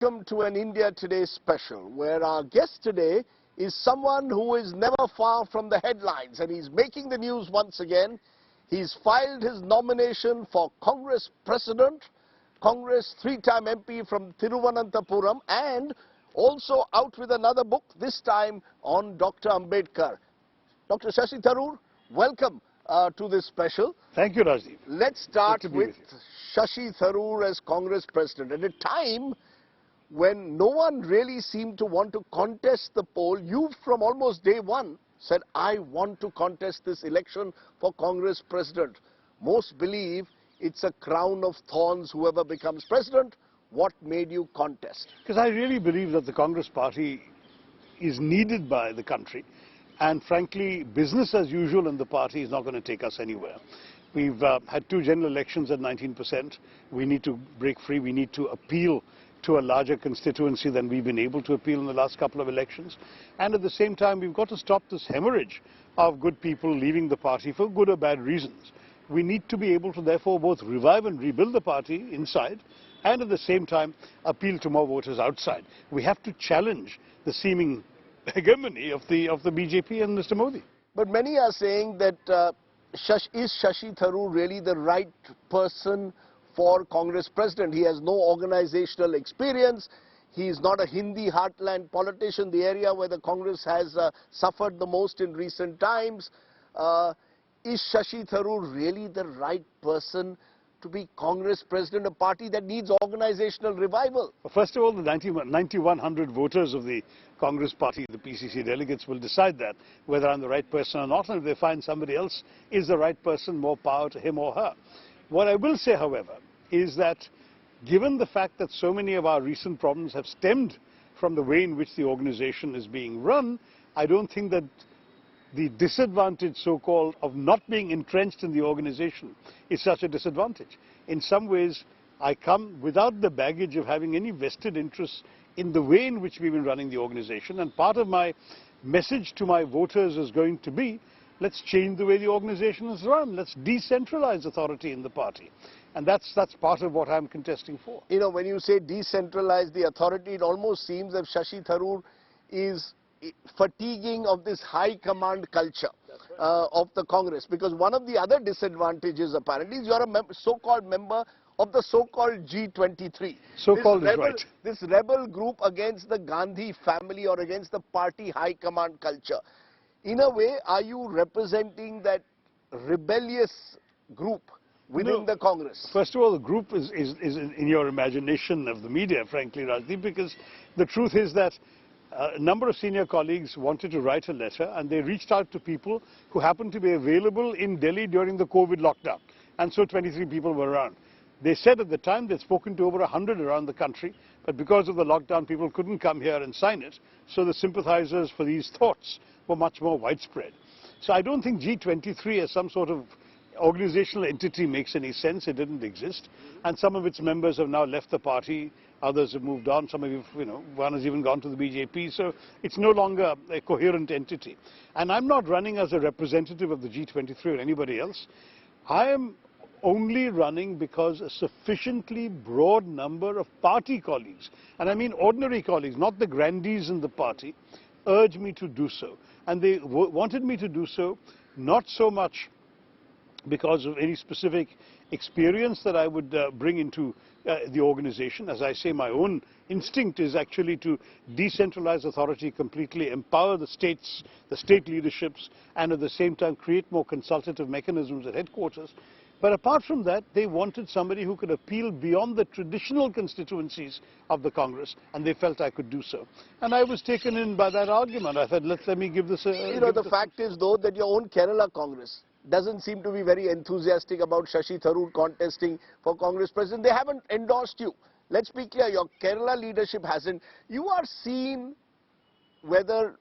Welcome to an India Today special, where our guest today is someone who is never far from the headlines, and he's making the news once again. He's filed his nomination for Congress President, Congress three-time MP from Thiruvananthapuram, and also out with another book, this time on Dr. Ambedkar. Dr. Shashi Tharoor, welcome to this special. Thank you, Rajdeep. Let's start with Shashi Tharoor as Congress President. At a time when no one really seemed to want to contest the poll, you from almost day one said, I want to contest this election for Congress President. Most believe it's a crown of thorns, whoever becomes president. What made you contest? Because I really believe that the Congress party is needed by the country. And frankly, business as usual in the party is not going to take us anywhere. We've had two general elections at 19%. We need to break free. We need to appeal to a larger constituency than we've been able to appeal in the last couple of elections. And at the same time, we've got to stop this hemorrhage of good people leaving the party for good or bad reasons. We need to be able to therefore both revive and rebuild the party inside and at the same time appeal to more voters outside. We have to challenge the seeming hegemony of the BJP and Mr. Modi. But many are saying that is Shashi Tharoor really the right person for Congress President? He has no organizational experience. He is not a Hindi heartland politician, the area where the Congress has suffered the most in recent times. Is Shashi Tharoor really the right person to be Congress President, a party that needs organizational revival? First of all, the 9,100 voters of the Congress party, the PCC delegates, will decide that, whether I'm the right person or not. And if they find somebody else is the right person, more power to him or her. What I will say, however, is that given the fact that so many of our recent problems have stemmed from the way in which the organization is being run, I don't think that the disadvantage, so-called, of not being entrenched in the organization is such a disadvantage. In some ways, I come without the baggage of having any vested interest in the way in which we've been running the organization. And part of my message to my voters is going to be, let's change the way the organization is run. Let's decentralize authority in the party. And that's part of what I'm contesting for. You know, when you say decentralize the authority, it almost seems that Shashi Tharoor is fatiguing of this high command culture of the Congress. Because one of the other disadvantages apparently is you're a so-called member of the so-called G-23. So-called is right. This rebel group against the Gandhi family or against the party high command culture. In a way, are you representing that rebellious group within the Congress? First of all, the group is in your imagination of the media, frankly, Rajdeep, because the truth is that a number of senior colleagues wanted to write a letter, and they reached out to people who happened to be available in Delhi during the COVID lockdown. And so 23 people were around. They said at the time they'd spoken to over 100 around the country, but because of the lockdown, people couldn't come here and sign it. So the sympathizers for these thoughts were much more widespread. So I don't think G23 as some sort of organizational entity makes any sense. It didn't exist. And some of its members have now left the party. Others have moved on. Some of one has even gone to the BJP. So it's no longer a coherent entity. And I'm not running as a representative of the G23 or anybody else. I am only running because a sufficiently broad number of party colleagues, and I mean ordinary colleagues, not the grandees in the party, urged me to do so. And they wanted me to do so not so much because of any specific experience that I would bring into the organization. As I say, my own instinct is actually to decentralize authority completely, empower the states, the state leaderships, and at the same time create more consultative mechanisms at headquarters. But apart from that, they wanted somebody who could appeal beyond the traditional constituencies of the Congress, and they felt I could do so. And I was taken in by that argument. I said, let me give this a... You know, the fact is, though, that your own Kerala Congress doesn't seem to be very enthusiastic about Shashi Tharoor contesting for Congress President. They haven't endorsed you. Let's be clear, your Kerala leadership hasn't. You are seen, whether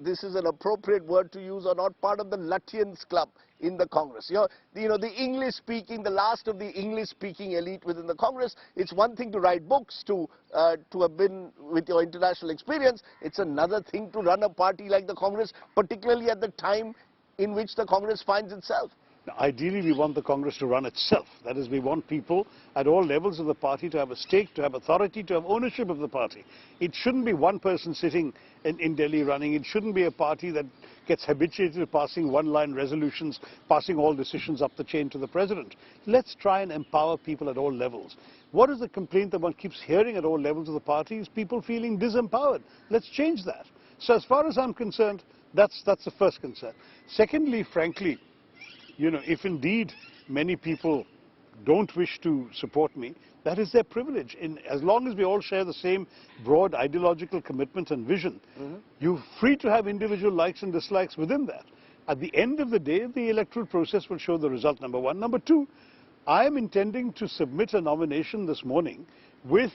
this is an appropriate word to use or not, part of the Lutyens club in the Congress. The English-speaking, the last of the English-speaking elite within the Congress. It's one thing to write books, to have been with your international experience. It's another thing to run a party like the Congress, particularly at the time in which the Congress finds itself. Ideally, we want the Congress to run itself. That is, we want people at all levels of the party to have a stake, to have authority, to have ownership of the party. It shouldn't be one person sitting in Delhi running. It shouldn't be a party that gets habituated to passing one-line resolutions, passing all decisions up the chain to the president. Let's try and empower people at all levels. What is the complaint that one keeps hearing at all levels of the party is people feeling disempowered. Let's change that. So as far as I'm concerned, that's the first concern. Secondly, frankly, you know, if indeed many people don't wish to support me, that is their privilege. As long as we all share the same broad ideological commitment and vision, you're free to have individual likes and dislikes within that. At the end of the day, the electoral process will show the result, number one. Number two, I am intending to submit a nomination this morning with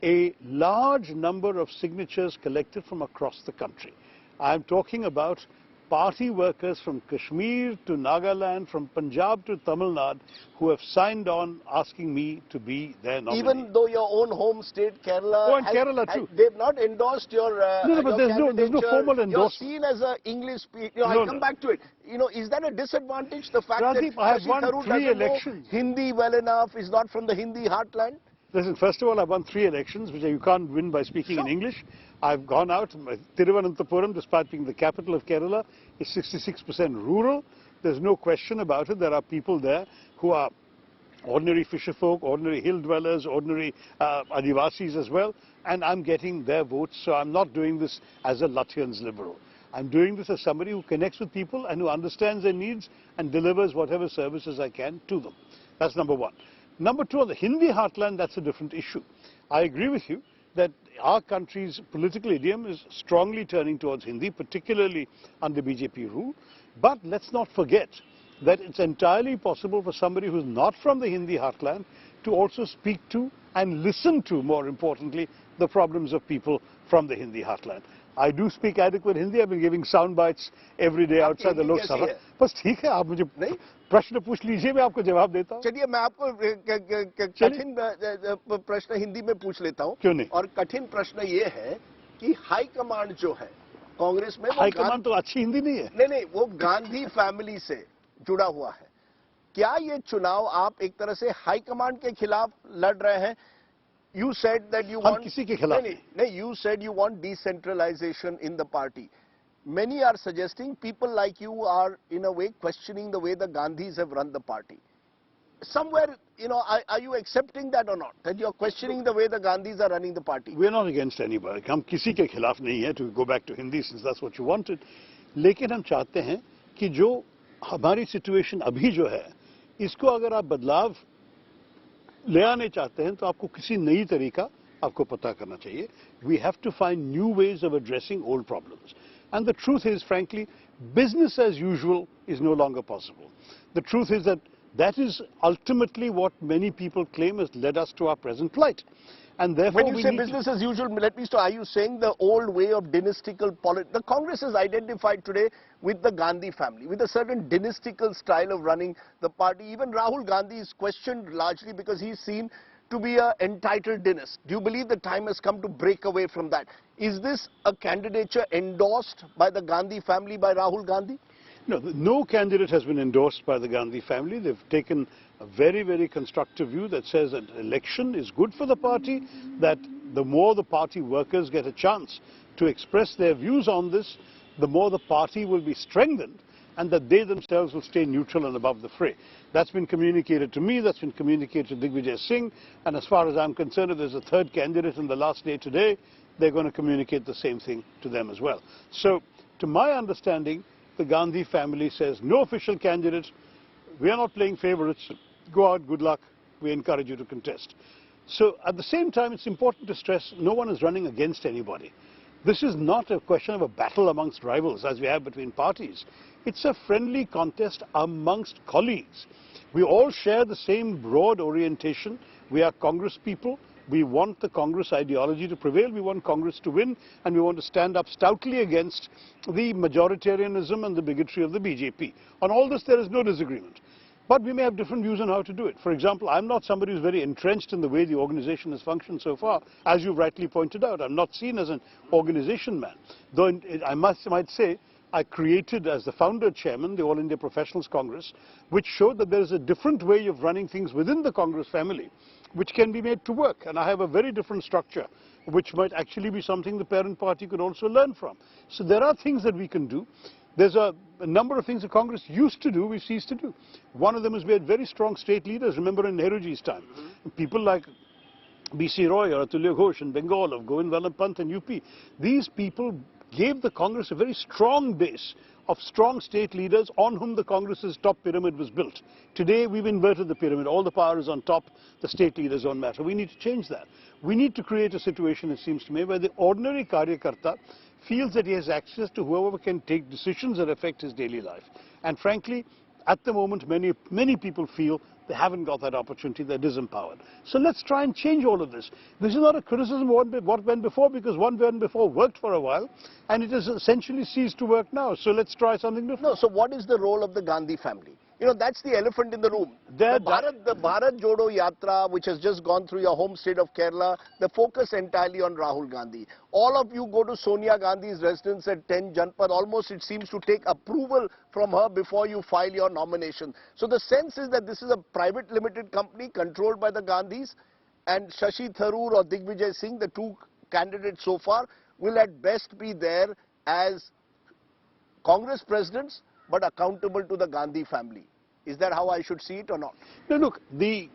a large number of signatures collected from across the country. I am talking about party workers from Kashmir to Nagaland, from Punjab to Tamil Nadu, who have signed on asking me to be their nominee. Even though your own home state, Kerala, oh, and Kerala too. They've not endorsed your no, but there's no formal endorsement. You're seen as an English speaker. You know, I'll come back to it. You know, is that a disadvantage? The fact Rajdeep, that I have Shashi won Tharoor 3 doesn't elections. know Hindi well enough, is not from the Hindi heartland? Listen, first of all, I've won 3 elections, which you can't win by speaking in English. I've gone out. Thiruvananthapuram, despite being the capital of Kerala, is 66% rural. There's no question about it. There are people there who are ordinary fisherfolk, ordinary hill dwellers, ordinary Adivasis as well. And I'm getting their votes, so I'm not doing this as a Lutyens liberal. I'm doing this as somebody who connects with people and who understands their needs and delivers whatever services I can to them. That's number one. Number two, on the Hindi heartland, that's a different issue. I agree with you that our country's political idiom is strongly turning towards Hindi, particularly under BJP rule. But let's not forget that it's entirely possible for somebody who's not from the Hindi heartland to also speak to and listen to, more importantly, the problems of people from the Hindi heartland. I do speak adequate Hindi. I've been giving sound bites every day outside the Lok Sabha. बस ठीक है, आप मुझे प्रश्न पूछ लीजिए, मैं आपको जवाब देता हूँ. चलिए, मैं आपको कठिन प्रश्न हिंदी में पूछ लेता हूँ. क्यों नहीं? और कठिन प्रश्न ये है कि हाई कमांड जो है कांग्रेस में, हाई कमांड तो अच्छी हिंदी नहीं है. नहीं, वो गांधी फैमिली से जुड़ा हुआ है. क्या ये चुनाव आप एक तरह से हाई कमांड के खिलाफ लड़ रहे हैं? You said that you want... किसी के खिलाफ नहीं, you said you want decentralization in the party. Many are suggesting people like you are, in a way, questioning the way the Gandhis have run the party. Somewhere, you know, are you accepting that or not? That you're questioning the way the Gandhis are running the party? We're not against anybody. हम किसी के खिलाफ नहीं है, to go back to Hindi since that's what you wanted. लेकिन हम चाहते हैं कि जो हमारी situation अभी जो है, इसको अगर आप बदलाव ले आने चाहते हैं तो आपको किसी नई तरीका आपको पता करना चाहिए. We have to find new ways of addressing old problems. And the truth is, frankly, business as usual is no longer possible. The truth is that that is ultimately what many people claim has led us to our present plight. And therefore, when you say business as usual, let me start. Are you saying the old way of dynastical politics? The Congress is identified today with the Gandhi family, with a certain dynastical style of running the party. Even Rahul Gandhi is questioned largely because he's seen to be an entitled dynast. Do you believe the time has come to break away from that? Is this a candidature endorsed by the Gandhi family, by Rahul Gandhi? No, no candidate has been endorsed by the Gandhi family. They've taken a very, very constructive view that says that election is good for the party, that the more the party workers get a chance to express their views on this, the more the party will be strengthened, and that they themselves will stay neutral and above the fray. That's been communicated to me, that's been communicated to Digvijay Singh, and as far as I'm concerned, if there's a third candidate in the last day today, they're going to communicate the same thing to them as well. So, to my understanding, the Gandhi family says, no official candidate, we are not playing favorites, go out, good luck, we encourage you to contest. So at the same time, it's important to stress, no one is running against anybody. This is not a question of a battle amongst rivals as we have between parties. It's a friendly contest amongst colleagues. We all share the same broad orientation. We are Congress people. We want the Congress ideology to prevail, we want Congress to win, and we want to stand up stoutly against the majoritarianism and the bigotry of the BJP. On all this, there is no disagreement. But we may have different views on how to do it. For example, I'm not somebody who's very entrenched in the way the organization has functioned so far. As you've rightly pointed out, I'm not seen as an organization man. Though I might say, I created as the founder chairman the All India Professionals Congress, which showed that there is a different way of running things within the Congress family, which can be made to work. And I have a very different structure, which might actually be something the parent party could also learn from. So there are things that we can do. There's a number of things the Congress used to do, we ceased to do. One of them is we had very strong state leaders. Remember in Nehruji's time, people like B.C. Roy or Atulya Ghosh in Bengal, of Govind Vallabh Pant in UP. These people gave the Congress a very strong base of strong state leaders on whom the Congress's top pyramid was built. Today we've inverted the pyramid. All the power is on top, the state leaders don't matter. We need to change that. We need to create a situation, it seems to me, where the ordinary Karyakarta feels that he has access to whoever can take decisions that affect his daily life. And frankly, at the moment, many people feel they haven't got that opportunity, they're disempowered. So let's try and change all of this. This is not a criticism of what went before, because what went before worked for a while, and it has essentially ceased to work now. So let's try something different. No, so what is the role of the Gandhi family? You know, that's the elephant in the room. The Bharat Jodo Yatra, which has just gone through your home state of Kerala, the focus entirely on Rahul Gandhi. All of you go to Sonia Gandhi's residence at 10 Janpad. Almost it seems to take approval from her before you file your nomination. So the sense is that this is a private limited company controlled by the Gandhis, and Shashi Tharoor or Digvijay Singh, the two candidates so far, will at best be there as Congress presidents, but accountable to the Gandhi family. Is that how I should see it or not? No, look, the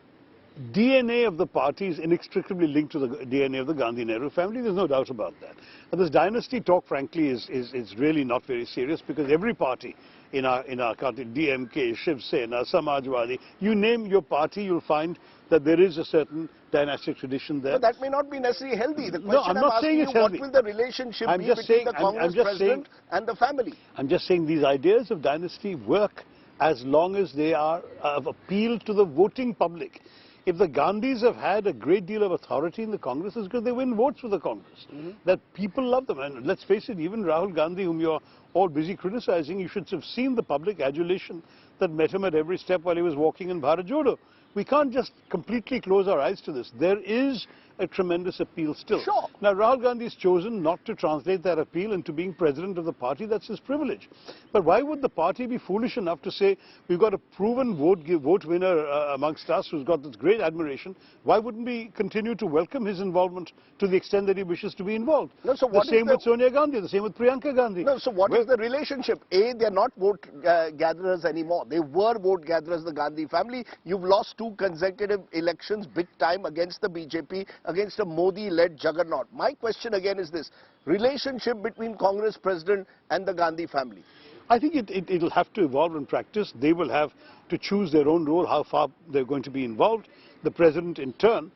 DNA of the party is inextricably linked to the DNA of the Gandhi-Nehru family. There's no doubt about that. And this dynasty talk, frankly, is really not very serious, because every party in our country, DMK, Shiv Sena, Samajwadi, you name your party, you'll find that there is a certain dynastic tradition there. But that may not be necessarily healthy. The question No, I'm not saying it's healthy. What will the relationship be between the Congress president and the family? I'm just saying these ideas of dynasty work as long as they are of appeal to the voting public. If the Gandhis have had a great deal of authority in the Congress, it's because they win votes with the Congress. That people love them. And let's face it, even Rahul Gandhi, whom you're all busy criticizing, you should have seen the public adulation that met him at every step while he was walking in Bharat Jodo. We can't just completely close our eyes to this. There is a tremendous appeal still. Sure. Now, Rahul Gandhi has chosen not to translate that appeal into being president of the party. That's his privilege. But why would the party be foolish enough to say, we've got a proven vote winner amongst us who's got this great admiration? Why wouldn't we continue to welcome his involvement to the extent that he wishes to be involved? No, so the same with Sonia Gandhi, the same with Priyanka Gandhi. No, so what is the relationship? A, they're not vote gatherers anymore. They were vote gatherers, the Gandhi family. You've lost 2 consecutive elections, big time, against the BJP, against a Modi-led juggernaut. My question again is this: relationship between Congress president and the Gandhi family. I think it'll have to evolve in practice. They will have to choose their own role, how far they're going to be involved. The president, in turn,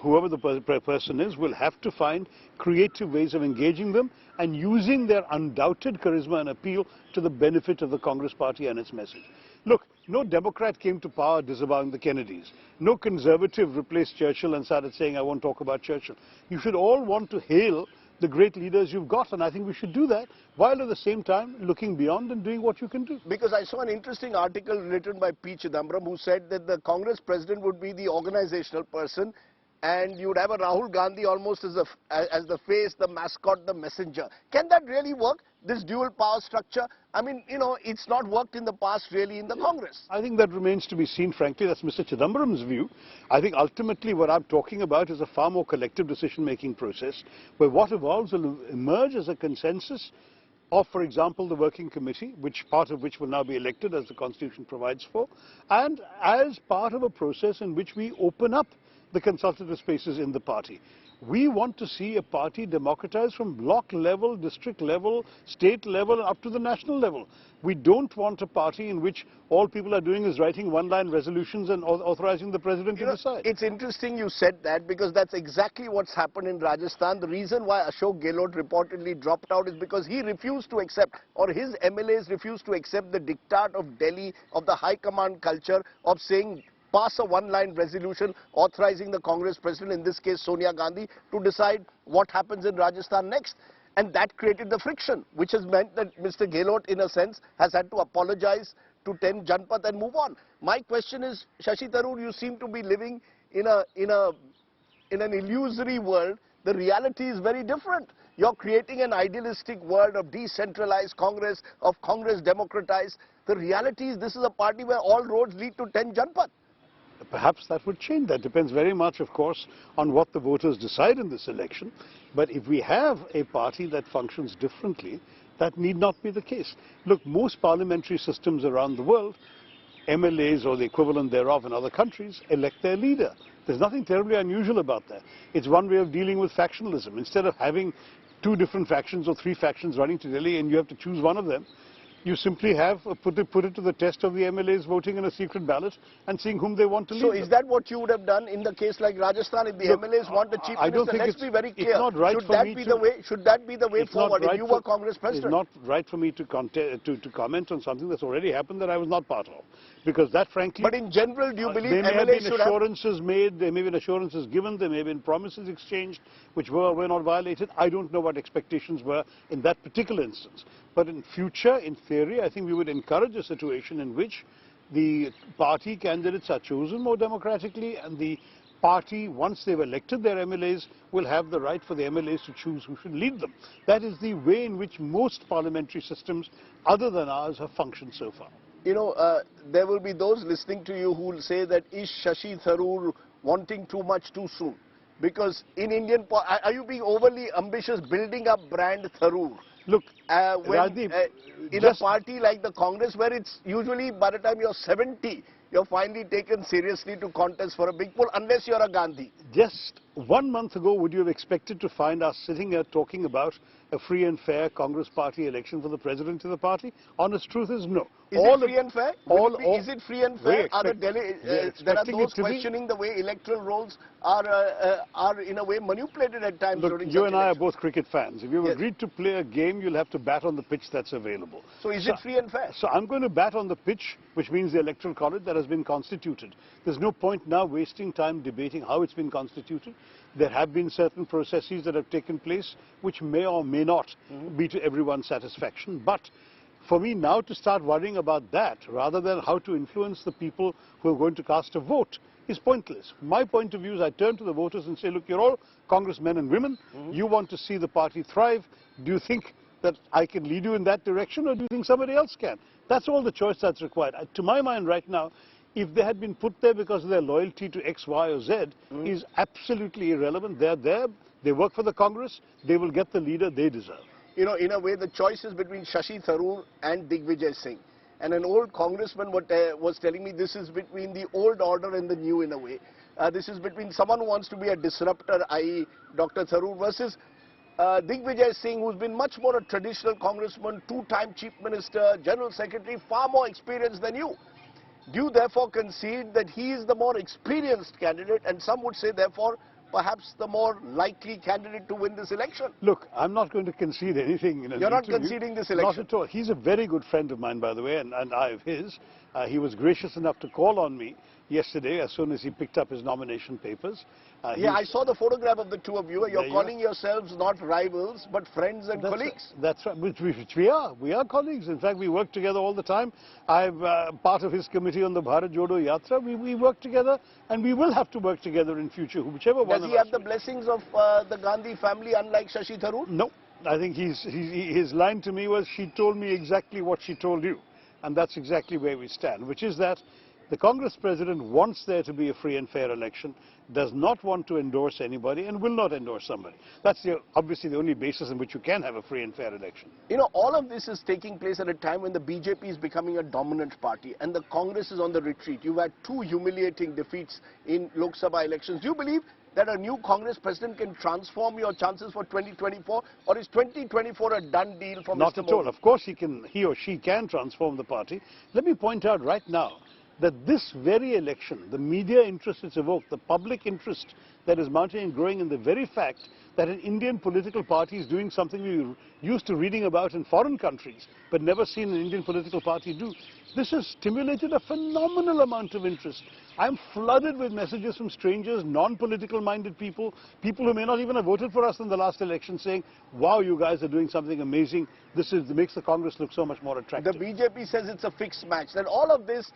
whoever the person is, will have to find creative ways of engaging them and using their undoubted charisma and appeal to the benefit of the Congress party and its message. Look, no Democrat came to power disavowing the Kennedys. No conservative replaced Churchill and started saying, I won't talk about Churchill. You should all want to hail the great leaders you've got, and I think we should do that, while at the same time looking beyond and doing what you can do. Because I saw an interesting article written by P. Chidambaram, who said that the Congress president would be the organizational person, and you would have a Rahul Gandhi almost as the face, the mascot, the messenger. Can that really work, this dual power structure? I mean, you know, it's not worked in the past really in the Congress. I think that remains to be seen, frankly. That's Mr. Chidambaram's view. I think ultimately what I'm talking about is a far more collective decision-making process, where what evolves will emerge as a consensus of, for example, the working committee, part of which will now be elected as the Constitution provides for, and as part of a process in which we open up the consultative spaces in the party. We want to see a party democratized from block level, district level, state level, up to the national level. We don't want a party in which all people are doing is writing one-line resolutions and authorizing the president to decide. It's interesting you said that, because that's exactly what's happened in Rajasthan. The reason why Ashok Gehlot reportedly dropped out is because he refused to accept, or his MLAs refused to accept, the diktat of Delhi, of the high command culture of saying, pass a one-line resolution authorizing the Congress president, in this case Sonia Gandhi, to decide what happens in Rajasthan next. And that created the friction, which has meant that Mr. Gehlot, in a sense, has had to apologize to 10 Janpat and move on. My question is, Shashi Tharoor, you seem to be living in an illusory world. The reality is very different. You're creating an idealistic world of decentralized Congress, of Congress democratized. The reality is this is a party where all roads lead to 10 Janpad. Perhaps that would change. That depends very much, of course, on what the voters decide in this election. But if we have a party that functions differently, that need not be the case. Look, most parliamentary systems around the world, MLAs or the equivalent thereof in other countries, elect their leader. There's nothing terribly unusual about that. It's one way of dealing with factionalism. Instead of having two different factions or three factions running to Delhi and you have to choose one of them, you simply have put it to the test of the MLAs voting in a secret ballot and seeing whom they want to lead. So is that what you would have done in the case like Rajasthan? If the MLAs want a chief minister, let's be very clear. Should that be the way forward if you were Congress president? It's not right for me to comment on something that's already happened that I was not part of. Because that, frankly... But in general, do you believe there may have MLAs been assurances made, there may have been assurances given, there may have been promises exchanged which were not violated. I don't know what expectations were in that particular instance. But in future, in theory, I think we would encourage a situation in which the party candidates are chosen more democratically and the party, once they've elected their MLAs, will have the right for the MLAs to choose who should lead them. That is the way in which most parliamentary systems other than ours have functioned so far. You know, there will be those listening to you who will say that is Shashi Tharoor wanting too much too soon? Because in Indian, are you being overly ambitious building up brand Tharoor? Look, Rajdeep, in a party like the Congress, where it's usually by the time you're 70, you're finally taken seriously to contest for a big poll, unless you're a Gandhi. Just 1 month ago, would you have expected to find us sitting here talking about a free and fair Congress party election for the president of the party? Honest truth is no. Is it free and fair? Is it free and fair? There are those questioning the way electoral rolls are in a way manipulated at times. Look, you and I are both cricket fans. If you've agreed to play a game, you'll have to bat on the pitch that's available. So is it free and fair? So I'm going to bat on the pitch, which means the electoral college that has been constituted. There's no point now wasting time debating how it's been constituted. There have been certain processes that have taken place which may or may not be to everyone's satisfaction. But for me now to start worrying about that rather than how to influence the people who are going to cast a vote is pointless. My point of view is I turn to the voters and say, look, you're all congressmen and women. You want to see the party thrive. Do you think that I can lead you in that direction, or do you think somebody else can? That's all the choice that's required. To my mind right now, if they had been put there because of their loyalty to X, Y or Z, is absolutely irrelevant. They're there, they work for the Congress, they will get the leader they deserve. You know, in a way, the choice is between Shashi Tharoor and Digvijay Singh. And an old congressman was telling me this is between the old order and the new in a way. This is between someone who wants to be a disruptor, i.e. Dr. Tharoor, versus Digvijay Singh, who's been much more a traditional congressman, two-time chief minister, general secretary, far more experienced than you. Do you therefore concede that he is the more experienced candidate, and some would say therefore perhaps the more likely candidate to win this election? Look, I'm not going to concede anything in an You're not interview. conceding this election? Not at all. He's a very good friend of mine, by the way, and I of his. He was gracious enough to call on me yesterday as soon as he picked up his nomination papers. Yeah, I saw the photograph of the two of you. You're calling yourselves not rivals, but friends and colleagues. That's right, which we are. We are colleagues. In fact, we work together all the time. I'm part of his committee on the Bharat Jodo Yatra. We work together, and we will have to work together in future, whichever one of us. Does he have the blessings of the Gandhi family, unlike Shashi Tharoor? No. I think his line to me was, she told me exactly what she told you. And that's exactly where we stand, which is that the Congress president wants there to be a free and fair election, does not want to endorse anybody and will not endorse somebody. That's obviously the only basis in which you can have a free and fair election. You know, all of this is taking place at a time when the BJP is becoming a dominant party and the Congress is on the retreat. You've had two humiliating defeats in Lok Sabha elections. Do you believe that a new Congress president can transform your chances for 2024, or is 2024 a done deal for Mr. Modi? Not at all. Of course he or she can transform the party. Let me point out right now that this very election, the media interest it's evoked, the public interest that is mounting and growing in the very fact that an Indian political party is doing something we used to reading about in foreign countries, but never seen an Indian political party do. This has stimulated a phenomenal amount of interest. I'm flooded with messages from strangers, non-political minded people, people who may not even have voted for us in the last election, saying, wow, you guys are doing something amazing. This makes the Congress look so much more attractive. The BJP says it's a fixed match. That all of this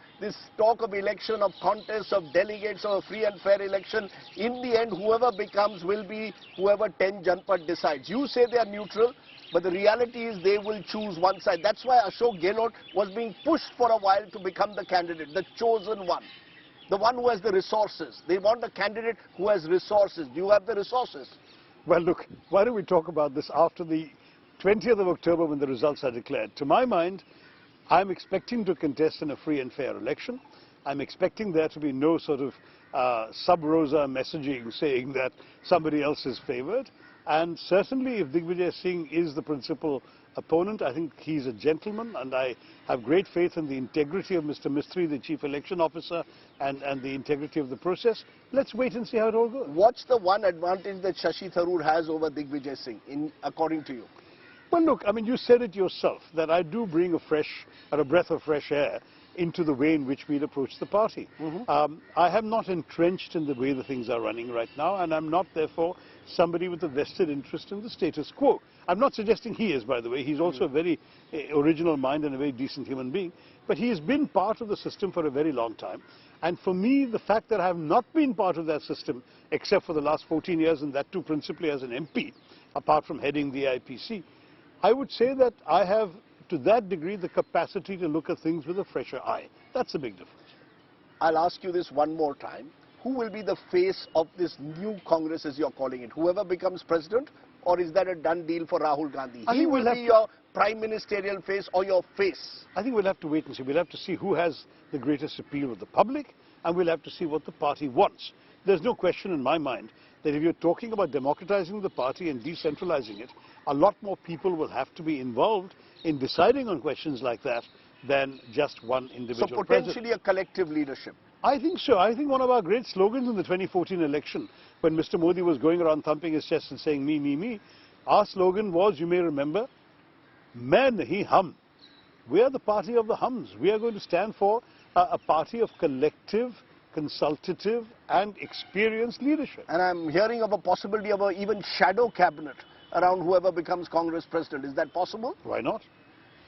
talk of election, of contest, of delegates, of a free and fair election, in the end, whoever becomes will be whoever 10 Janpad decides. You say they are neutral, but the reality is they will choose one side. That's why Ashok Gehlot was being pushed for a while to become the candidate, the chosen one, the one who has the resources. They want a candidate who has resources. Do you have the resources? Well, look, why don't we talk about this after the 20th of October when the results are declared? To my mind, I'm expecting to contest in a free and fair election. I'm expecting there to be no sort of sub-rosa messaging saying that somebody else is favoured. And certainly if Digvijay Singh is the principal opponent, I think he's a gentleman, and I have great faith in the integrity of Mr. Mistry, the Chief Election Officer, and the integrity of the process. Let's wait and see how it all goes. What's the one advantage that Shashi Tharoor has over Digvijay Singh, according to you? Well, look, I mean, you said it yourself, that I do bring a breath of fresh air into the way in which we'd approach the party. I am not entrenched in the way the things are running right now, and I'm not, therefore, somebody with a vested interest in the status quo. I'm not suggesting he is, by the way. He's also a very original mind and a very decent human being. But he has been part of the system for a very long time. And for me, the fact that I have not been part of that system, except for the last 14 years, and that too principally as an MP, apart from heading the IPC, I would say that I have, to that degree, the capacity to look at things with a fresher eye. That's a big difference. I'll ask you this one more time. Who will be the face of this new Congress, as you're calling it? Whoever becomes president, or is that a done deal for Rahul Gandhi? He will be your prime ministerial face or your face? I think we'll have to wait and see. We'll have to see who has the greatest appeal with the public, and we'll have to see what the party wants. There's no question in my mind that if you're talking about democratizing the party and decentralizing it, a lot more people will have to be involved in deciding on questions like that than just one individual So potentially president. a collective leadership. I think so. I think one of our great slogans in the 2014 election, when Mr. Modi was going around thumping his chest and saying, me, me, me, our slogan was, you may remember, Main nahi hum. We are the party of the hums. We are going to stand for a party of collective, consultative and experienced leadership. And I'm hearing of a possibility of an even shadow cabinet around whoever becomes Congress president. Is that possible? Why not?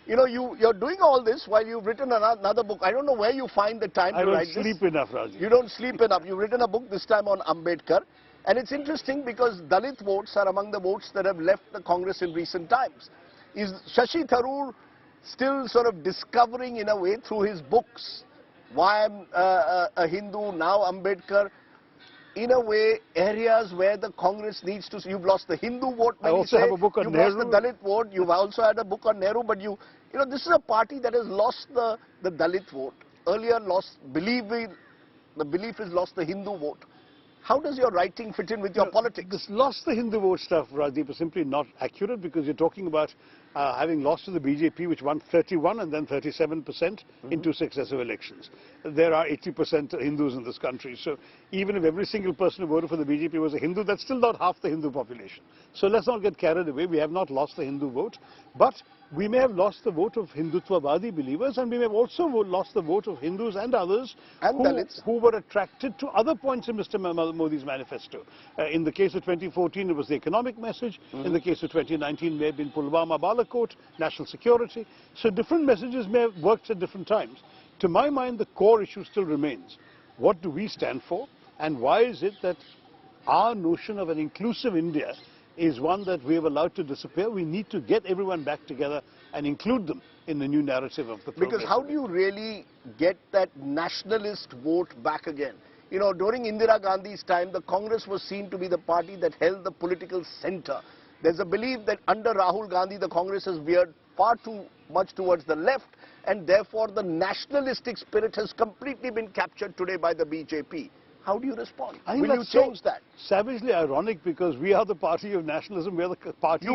You know, you're doing all this while you've written another book. I don't know where you find the time to write this. I don't sleep enough, Rajdeep. You don't sleep enough. You've written a book this time on Ambedkar. And it's interesting because Dalit votes are among the votes that have left the Congress in recent times. Is Shashi Tharoor still sort of discovering in a way through his books why I'm a Hindu, now Ambedkar, in a way areas where the Congress needs to... You've lost the Hindu vote, I also have a book on Nehru. You've lost the Dalit vote, you've also had a book on Nehru, but you know, this is a party that has lost the Dalit vote. Earlier lost, the belief is lost the Hindu vote. How does your writing fit in with your politics? This lost the Hindu vote stuff, Rajdeep, is simply not accurate, because you're talking about having lost to the BJP, which won 31 and then 37% in two successive elections. There are 80% Hindus in this country. So even if every single person who voted for the BJP was a Hindu, that's still not half the Hindu population. So let's not get carried away. We have not lost the Hindu vote, but we may have lost the vote of Hindutvavadi believers, and we may have also lost the vote of Hindus and others who were attracted to other points in Mr. Modi's manifesto. In the case of 2014, it was the economic message. In the case of 2019, may have been Pulwama Balakot, national security. So different messages may have worked at different times. To my mind, the core issue still remains. What do we stand for? And why is it that our notion of an inclusive India is one that we have allowed to disappear? We need to get everyone back together and include them in the new narrative of the progress. Because how do you really get that nationalist vote back again? You know, during Indira Gandhi's time, the Congress was seen to be the party that held the political center. There's a belief that under Rahul Gandhi, the Congress has veered far too much towards the left, and therefore the nationalistic spirit has completely been captured today by the BJP. How do you respond? Will you change that? Savagely ironic, because we are the party of nationalism. We are the party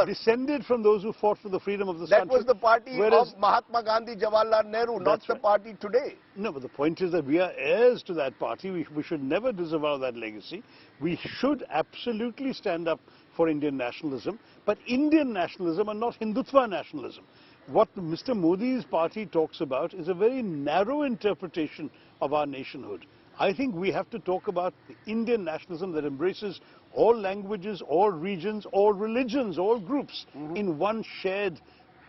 descended from those who fought for the freedom of this country. That was the party of Mahatma Gandhi, Jawaharlal Nehru, not the party today. No, but the point is that we are heirs to that party. We should never disavow that legacy. We should absolutely stand up for Indian nationalism, but Indian nationalism and not Hindutva nationalism. What Mr. Modi's party talks about is a very narrow interpretation of our nationhood. I think we have to talk about the Indian nationalism that embraces all languages, all regions, all religions, all groups in one shared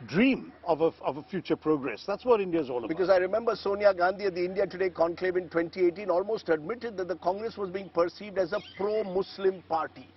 dream of a future progress. That's what India is all about. Because I remember Sonia Gandhi at the India Today conclave in 2018 almost admitted that the Congress was being perceived as a pro-Muslim party.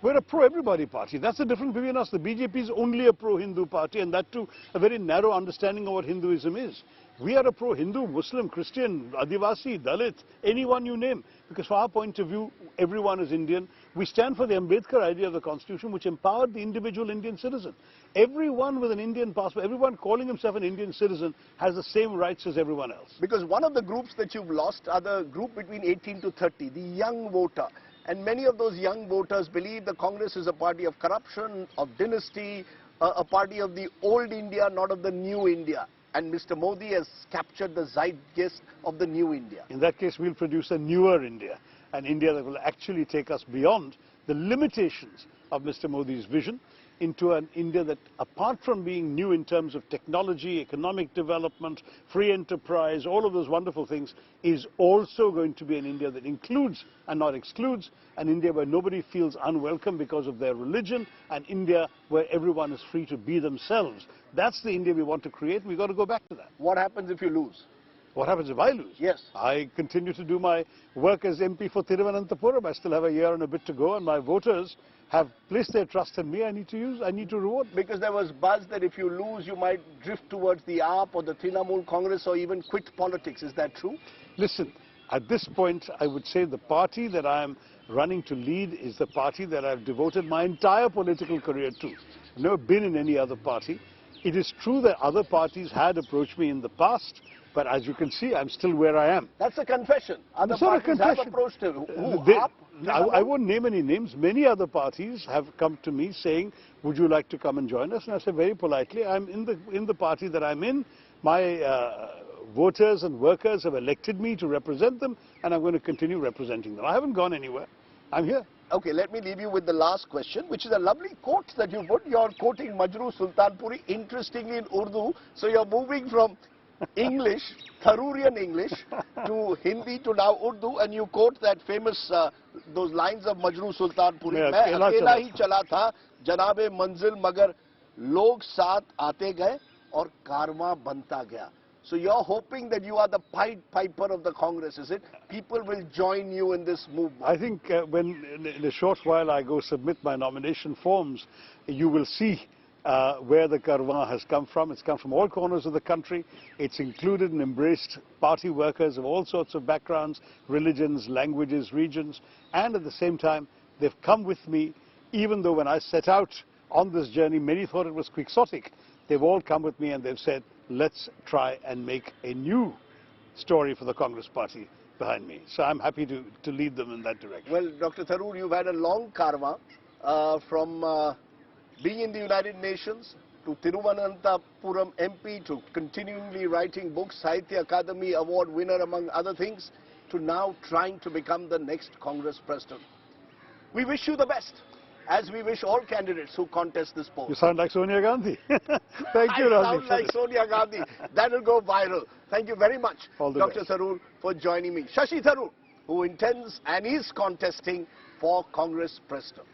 We're a pro-everybody party. That's the difference between us. The BJP is only a pro-Hindu party, and that too a very narrow understanding of what Hinduism is. We are a pro-Hindu, Muslim, Christian, Adivasi, Dalit, anyone you name. Because from our point of view, everyone is Indian. We stand for the Ambedkar idea of the Constitution, which empowered the individual Indian citizen. Everyone with an Indian passport, everyone calling himself an Indian citizen, has the same rights as everyone else. Because one of the groups that you've lost are the group between 18 to 30, the young voter. And many of those young voters believe the Congress is a party of corruption, of dynasty, a party of the old India, not of the new India. And Mr. Modi has captured the zeitgeist of the new India. In that case, we'll produce a newer India, an India that will actually take us beyond the limitations of Mr. Modi's vision into an India that, apart from being new in terms of technology, economic development, free enterprise, all of those wonderful things, is also going to be an India that includes and not excludes, an India where nobody feels unwelcome because of their religion, an India where everyone is free to be themselves. That's the India we want to create, and we've got to go back to that. What happens if you lose? What happens if I lose? Yes. I continue to do my work as MP for Thiruvananthapuram. I still have a year and a bit to go, and my voters have placed their trust in me. I need to reward. Because there was buzz that if you lose, you might drift towards the AAP or the Trinamool Congress or even quit politics. Is that true? Listen, at this point, I would say the party that I am running to lead is the party that I've devoted my entire political career to. I've never been in any other party. It is true that other parties had approached me in the past, but as you can see, I'm still where I am. That's a confession. Other parties have approached him. I won't name any names. Many other parties have come to me saying, would you like to come and join us? And I said very politely, I'm in the party that I'm in. My voters and workers have elected me to represent them, and I'm going to continue representing them. I haven't gone anywhere. I'm here. Okay, let me leave you with the last question, which is a lovely quote that you put. You're quoting Majrooh Sultanpuri, interestingly in Urdu. So you're moving from English, Tharoorian English, to Hindi, to now Urdu, and you quote that famous, those lines of Majrooh Sultanpuri. मैं अकेला ही चला था, जनाबे मंजिल मगर लोग साथ आते गए और कारवां बनता गया. So you're hoping that you are the Pied Piper of the Congress, is it? People will join you in this movement. I think when in a short while I go submit my nomination forms, you will see where the Karwan has come from. It's come from all corners of the country. It's included and embraced party workers of all sorts of backgrounds, religions, languages, regions, and at the same time, they've come with me, even though when I set out on this journey, many thought it was quixotic. They've all come with me and they've said, let's try and make a new story for the Congress party behind me. So I'm happy to lead them in that direction. Well, Dr. Tharoor, you've had a long karma from being in the United Nations to Thiruvananthapuram MP to continually writing books, Sahitya Akademi Award winner among other things, to now trying to become the next Congress president. We wish you the best, as we wish all candidates who contest this post. You sound like Sonia Gandhi. Thank you, Rajdeep. I sound like Sonia Gandhi. That will go viral. Thank you very much, Dr. Tharoor, for joining me. Shashi Tharoor, who intends and is contesting for Congress president.